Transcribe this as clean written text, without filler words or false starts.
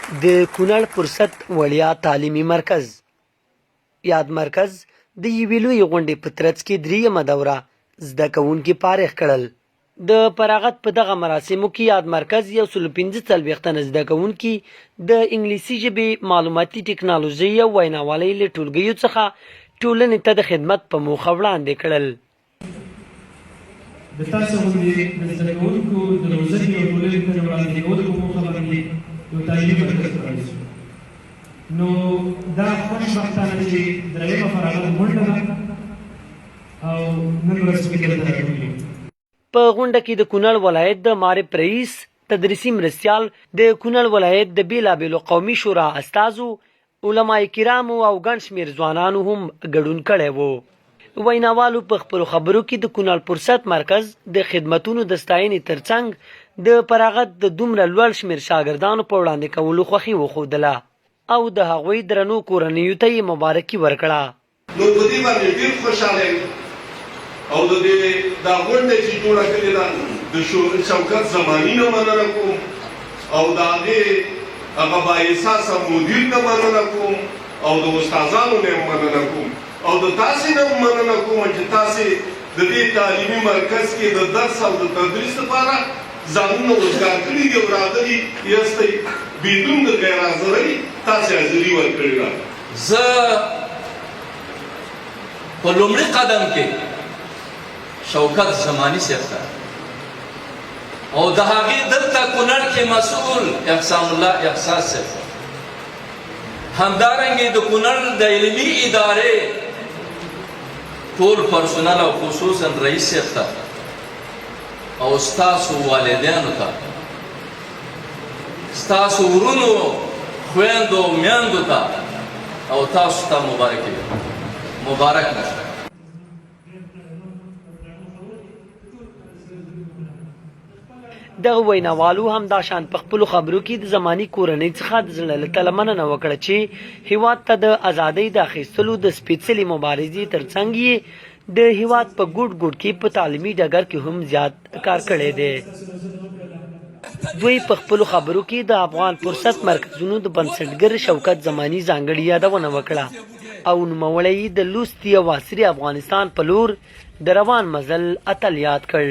د کونړ فرصت وړیا تعلیمي مرکز یاد مرکز د یوې لویې غونډې په ترڅ کې دریمه دوره زده کوونکي فارغ کړل. د فراغت په دغه مراسمو کې یاد مرکز 145 تنه زده کوونکي د انګلیسي ژبې معلوماتي ټکنالوژۍ او ویناوالۍ له ټولګیو څخه ټولنې ته د خدمت په موخه وړاندې کړل. د تاسو غوندې د زده کوونکو د روزنې او ټولنې ته د وړاندې کولو په موخه باندې یو تعلیمي مرکز پرانیستو. نو دا خوشبختانه چې درېیمه فراغت غونډه ده او نن ورځ پکې دلته راغلي یو. په غونډه کې د کونړ ولایت د معرف رئیس، تدریسي مرستیال، د کونړ ولایت د بیلابیلو قومي شورا استازو، علماء کرامو او ګڼ شمېر ځوانانو هم ګډون کړی و. ویناوالو په خپلو خبرو کې د کونړ فرصت مرکز د خدمتونو د ستاینې ترڅنګ د فراغت د دومره لوړ شمېر شاګردانو په وړاندې کولو خوښي وښودله او د هغوی درنو کورنیو ته یې مبارکي ورکړه. نو په دې باندې ډېر خوشحاله یم او د دې دا غونډه چې جوړه کړې ده د شوکت زماني نه مننه کوم او د هغې هغه بااحساسه مدیر نه مننه کوم او د استادانو نه مننه کوم او د تاسې نه مننه کوم چې تاسې د دې تعلیمي مرکز کې د درس او د تدریس لپاره ځانونه روزګار کړي دي او راغلي یاستئ بدون د غیر حاضرۍ تاسې حاضري ورکړې ده. زه په لومړي قدم کې شوکت زماني صاحب ته او د هغې دلته کونړ کې مسؤل احسان الله احساس صاحب همدارنګې د کونړ د علمي ادارې ټول پرسونل او خصوصا رئیس صاحب ته او ستاسو والدینو ته ستاسو ورونو خویندو میندو ته او تاسو ته مبارک نشه. دغه ویناوالو هم دا شان په خپلو خبرو کې د زماني کورنۍ څخه د زړه له تله مننه وکړه چې هیواد ته د ازادۍ د اخیستلو د سپېڅلې مبارزې ترڅنګ یې د هیواد په ګوټ ګوټ کې په تعلیمي ډګر کې هم زیات کار کړی دی. دوی په خپلو خبرو کې د افغان فرصت مرکزونو د بنسټګر شوکت زماني ځانګړې یادونه وکړه او نوموړی د لوستي او عصري افغانستان په لور د روان مزل اتل یاد کړ.